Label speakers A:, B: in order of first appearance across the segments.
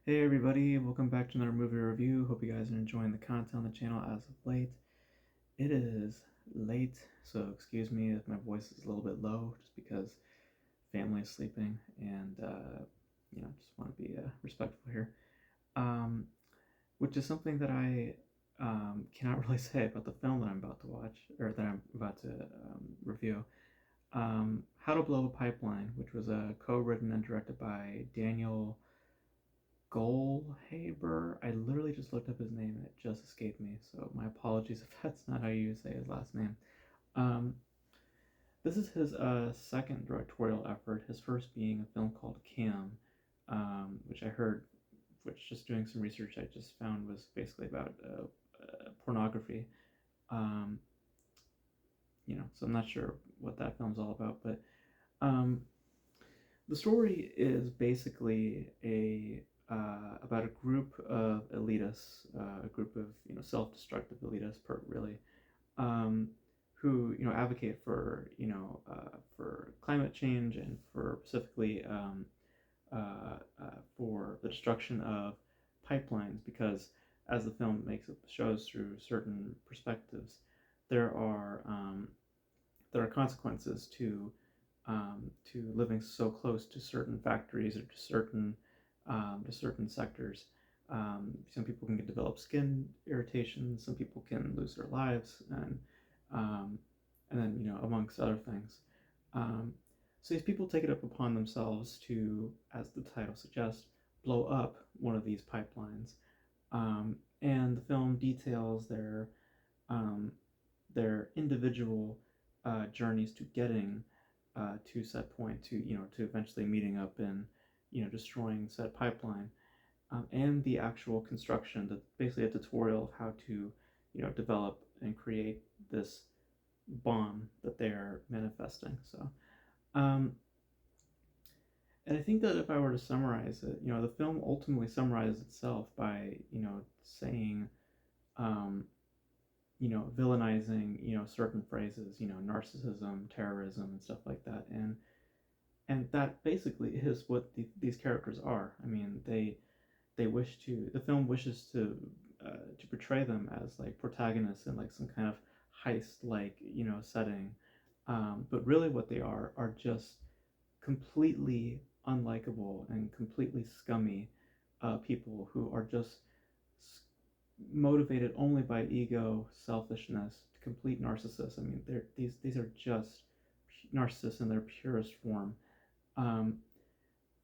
A: Hey everybody, welcome back to another movie review. Hope you guys are enjoying the content on the channel as of late. It is late, so excuse me if my voice is a little bit low, just because family is sleeping and, just want to be respectful here. Um, which is something that I cannot really say about the film that I'm about to watch, or that I'm about to review. How to Blow a Pipeline, which was co-written and directed by Daniel Goldhaber. I literally just looked up his name and it just escaped me, so my apologies if that's not how you say his last name. Um, this is his second directorial effort, his first being a film called Cam, which I heard, which just doing some research I just found was basically about pornography. Um, so I'm not sure what that film's all about, but um, the story is basically a about a group of elitists, a group of self-destructive elitists, really, um, who advocate for for climate change and for specifically for the destruction of pipelines, because as the film shows through certain perspectives, there are um, there are consequences to living so close to certain factories or to certain sectors. Some people can develop skin irritation. Some people can lose their lives, um, and then amongst other things. Um, so these people take it up upon themselves to, as the title suggests, blow up one of these pipelines. And the film details um, their individual journeys to getting to said point, to eventually meeting up and destroying said pipeline, and the actual construction, that basically a tutorial of how to develop and create this bomb that they're manifesting. So um, and I think that if I were to summarize it, the film ultimately summarizes itself by saying um, villainizing, certain phrases, narcissism, terrorism, and stuff like that. And that basically is what these characters are. I mean, the film wishes to portray them as like protagonists in like some kind of heist like, setting. But really what they are just completely unlikable and completely scummy people who are just motivated only by ego, selfishness, complete narcissists. I mean, these are just narcissists in their purest form. Um,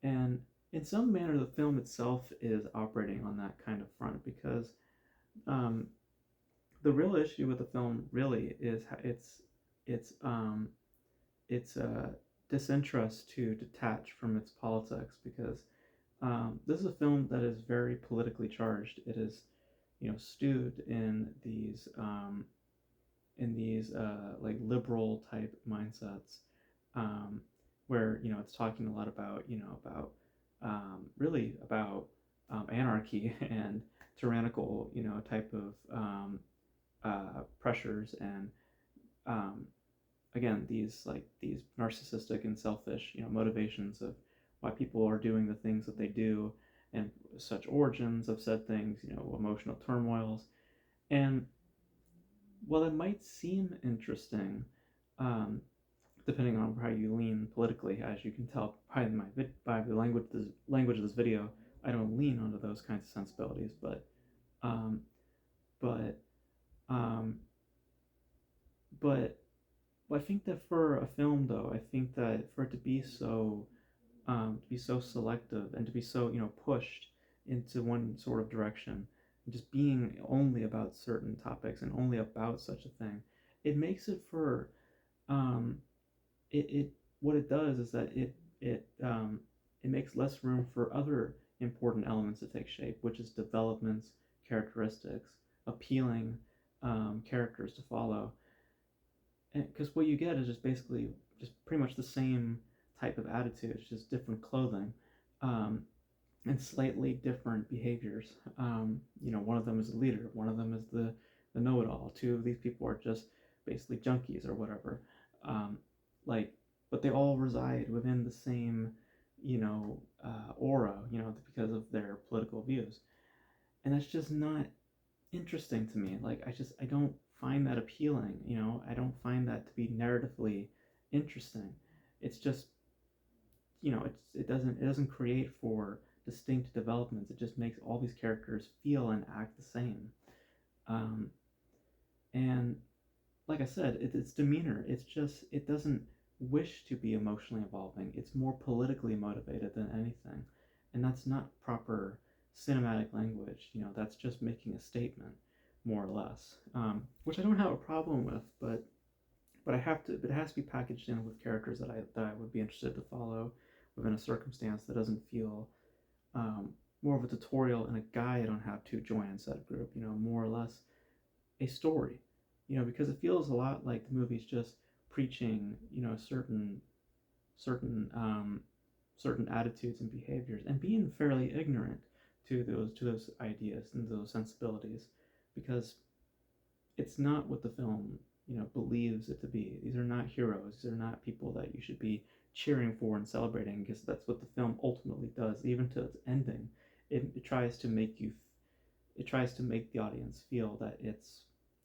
A: and in some manner, the film itself is operating on that kind of front, because um, the real issue with the film really is it's its disinterest to detach from its politics, because this is a film that is very politically charged. It is stewed in these like liberal type mindsets, um, where it's talking a lot about really about anarchy and tyrannical type of pressures, and um, again these narcissistic and selfish motivations of why people are doing the things that they do, and such origins of said things, emotional turmoils. And while it might seem interesting, um, depending on how you lean politically, as you can tell by the language of this video, I don't lean onto those kinds of sensibilities. Um, but um, but I think that for a film, though, I think that for it to be so selective and to be so pushed into one sort of direction, and just being only about certain topics and only about such a thing, it makes it for um, it what it does is that it makes less room for other important elements to take shape, which is developments, characteristics, appealing characters to follow. Because what you get is just basically just pretty much the same type of attitude, it's just different clothing, um, and slightly different behaviors. One of them is the leader, one of them is the know-it-all. Two of these people are just basically junkies or whatever. Um, like, but they all reside within the same, aura, because of their political views. And that's just not interesting to me. Like, I don't find that appealing. I don't find that to be narratively interesting. It's just, it doesn't create for distinct developments. It just makes all these characters feel and act the same. Um, and like I said, it's demeanor. It's just, it doesn't wish to be emotionally evolving. It's more politically motivated than anything. And that's not proper cinematic language. That's just making a statement, more or less. Which I don't have a problem with, but it has to be packaged in with characters that I would be interested to follow within a circumstance that doesn't feel more of a tutorial and a guide on how to join said group. More or less a story, because it feels a lot like the movie's just preaching, certain certain attitudes and behaviors, and being fairly ignorant to those ideas and those sensibilities, because it's not what the film believes it to be. These are not heroes. These are not people that you should be cheering for and celebrating, because that's what the film ultimately does. Even to its ending, it tries to make it tries to make the audience feel that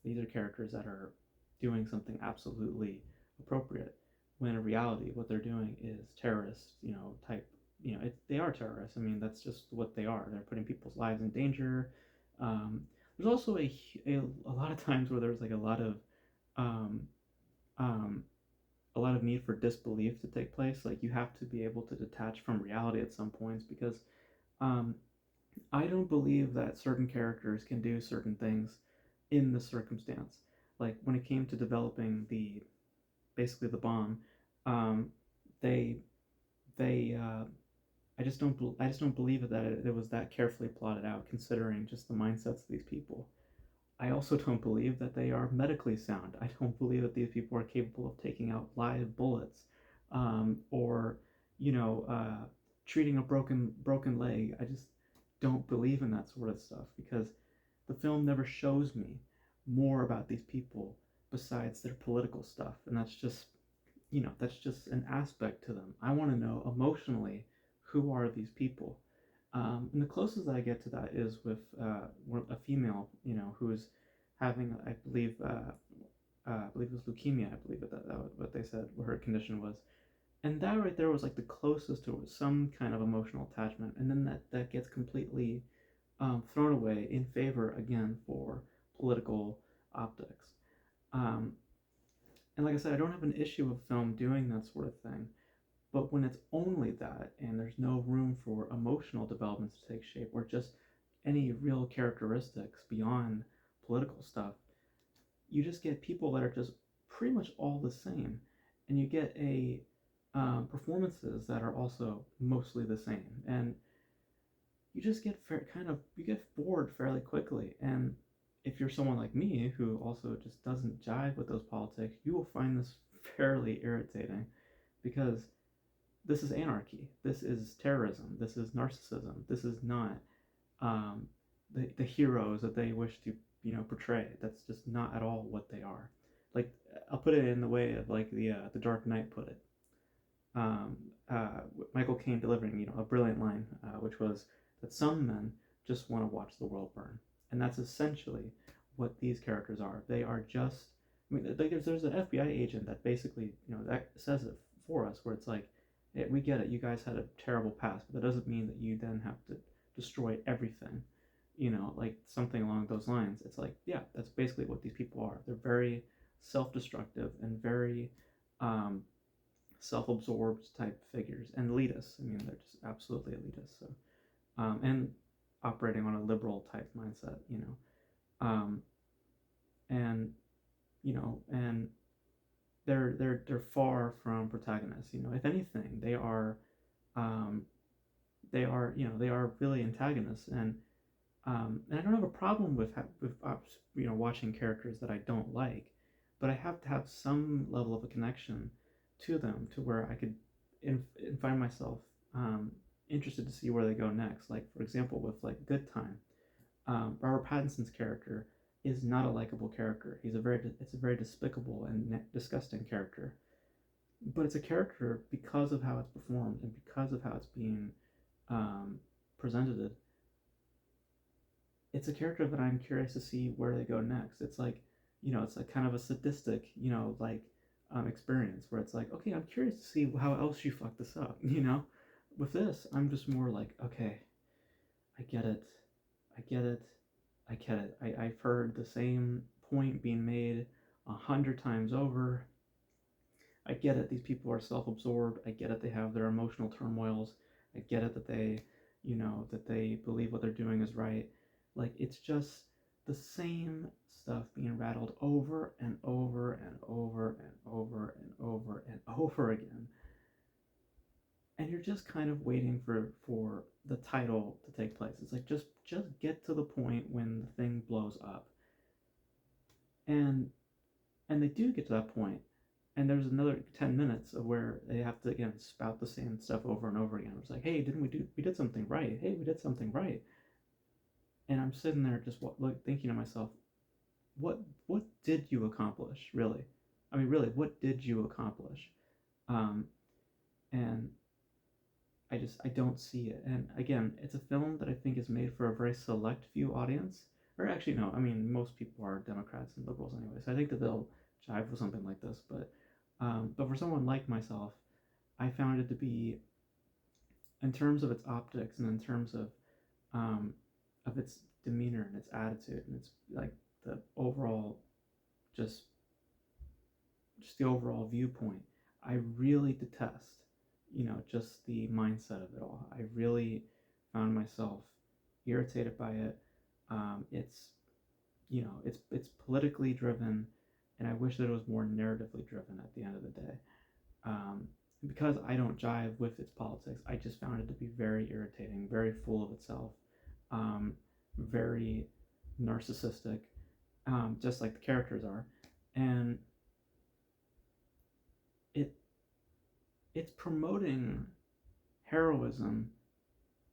A: these are characters that are doing something absolutely appropriate, when in reality what they're doing is terrorist, type. They are terrorists. I mean, that's just what they are. They're putting people's lives in danger. Um, there's also a lot of times where there's like um, um, a lot of need for disbelief to take place. Like, you have to be able to detach from reality at some points, because um, I don't believe that certain characters can do certain things in the circumstance. Like, when it came to developing basically the bomb, um, they they I just don't believe that it was that carefully plotted out, considering just the mindsets of these people. I also don't believe that they are medically sound. I don't believe that these people are capable of taking out live bullets, or you know, uh, treating a broken leg. I just don't believe in that sort of stuff, because the film never shows me more about these people besides their political stuff, and that's just an aspect to them. I want to know emotionally, who are these people. And the closest that I get to that is with a female, who's having, I believe it was leukemia. I believe that was what they said what her condition was, and that right there was like the closest to some kind of emotional attachment. And then that gets completely thrown away in favor again for political optics. Um, and like I said, I don't have an issue with film doing that sort of thing. But when it's only that, and there's no room for emotional developments to take shape, or just any real characteristics beyond political stuff, you just get people that are just pretty much all the same, and you get a performances that are also mostly the same, and you just you get bored fairly quickly. And if you're someone like me who also just doesn't jive with those politics, you will find this fairly irritating, because this is anarchy. This is terrorism. This is narcissism. This is not um, the heroes that they wish to portray. That's just not at all what they are. Like, I'll put it in the way of like the Dark Knight put it. Um, uh, Michael Caine delivering a brilliant line, which was that some men just want to watch the world burn, and that's essentially what these characters are. They are just. I mean, there's an FBI agent that basically that says it for us, where it's like, hey, we get it. You guys had a terrible past, but that doesn't mean that you then have to destroy everything. Like something along those lines. It's like, yeah, that's basically what these people are. They're very self-destructive and very um, self-absorbed type figures, and elitists. I mean, they're just absolutely elitist. So, and operating on a liberal type mindset. Um, and and they're far from protagonists. If anything, um, they are really antagonists. And I don't have a problem with watching characters that I don't like, but I have to have some level of a connection to them, to where I could find myself interested to see where they go next. Like, for example, with like Good Time, Robert Pattinson's character is not a likable character. It's a very despicable and disgusting character. but it's a character because of how it's performed and because of how it's being um, presented. It's a character that I'm curious to see where they go next. It's like, it's like kind of a sadistic, like experience where it's like, okay, I'm curious to see how else you fuck this up. With this, I'm just more like, okay, I get it, I get it, I get it. I've heard the same point being made 100 times over. I get it. These people are self-absorbed. I get it. They have their emotional turmoils. I get it that they believe what they're doing is right. Like it's just the same stuff being rattled over and over and over and over and over and over again. And you're just kind of waiting for the title to take place. It's like just get to the point when the thing blows up. And and they do get to that point, and there's another 10 minutes of where they have to again spout the same stuff over and over again. It's like, hey, didn't we did something right? Hey, we did something right. And I'm sitting there just like thinking to myself, what what did you accomplish really? I mean, really, what did you accomplish? Um, and I don't see it. And again, it's a film that I think is made for a very select few audience. Or actually, no, I mean most people are Democrats and liberals anyway, so I think that they'll jive with something like this. But for someone like myself, I found it to be, in terms of its optics and in terms of its demeanor and its attitude and its like the overall just just the overall viewpoint. I really detest, just the mindset of it all. I really found myself irritated by it. It's it's politically driven, and I wish that it was more narratively driven at the end of the day. Um, because I don't jive with its politics, I just found it to be very irritating, very full of itself, very narcissistic, just like the characters are, and it it's promoting heroism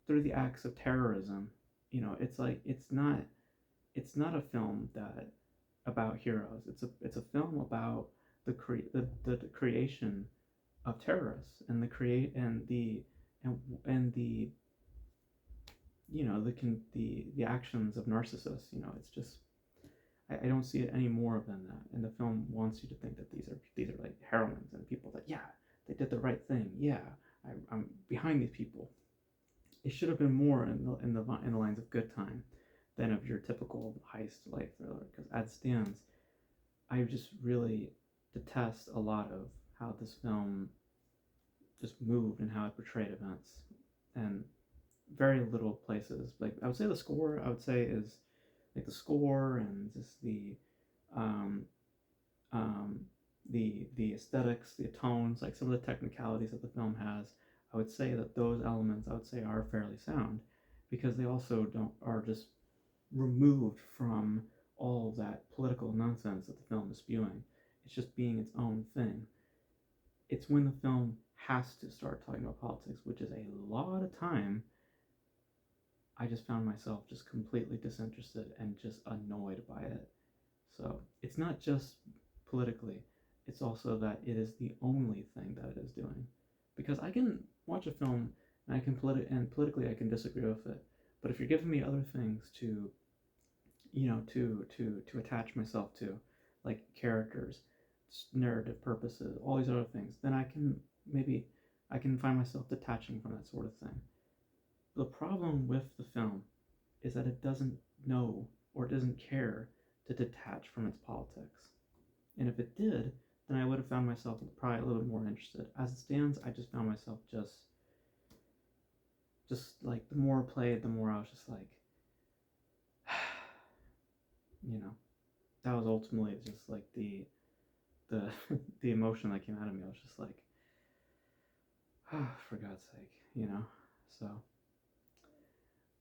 A: through the acts of terrorism. It's like it's not a film that about heroes. It's a film about the creation of terrorists and the create and the the actions of narcissists. It's just I don't see it any more than that. And the film wants you to think that these are like heroines and people that, yeah, they did the right thing. Yeah, I'm behind these people. It should have been more in the lines of Good Time than of your typical heist life thriller. Because as it stands, I just really detest a lot of how this film just moved and how it portrayed events, and very little places. Like I would say the score, I would say is like the score and just um, um, the aesthetics, the tones, like some of the technicalities that the film has. I would say that those elements I would say are fairly sound, because they also don't are just removed from all of that political nonsense that the film is spewing. It's just being its own thing. It's when the film has to start talking about politics, which is a lot of time, I just found myself just completely disinterested and just annoyed by it. So it's not just politically, it's also that it is the only thing that it is doing. Because I can watch a film and politically I can disagree with it, but if you're giving me other things to to attach myself to, like characters, narrative purposes, all these other things, then maybe I can find myself detaching from that sort of thing. The problem with the film is that it doesn't know or doesn't care to detach from its politics. And if it did, then I would have found myself probably a little bit more interested. As it stands, I just found myself just like the more I played, the more I was just like, you know, that was ultimately just like the the emotion that came out of me. I was just like, for God's sake. So,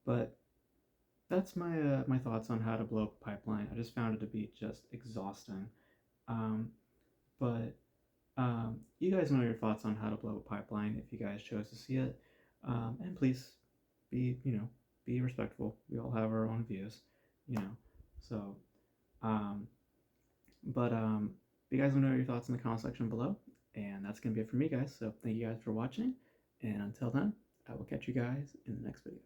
A: but that's my thoughts on how to blow up a pipeline. I just found it to be just exhausting. Um, but you guys know your thoughts on how to blow up a pipeline if you guys chose to see it. And please be respectful. We all have our own views, you know. So, um, but you guys let me know your thoughts in the comment section below. And that's going to be it for me, guys. So thank you guys for watching. And until then, I will catch you guys in the next video.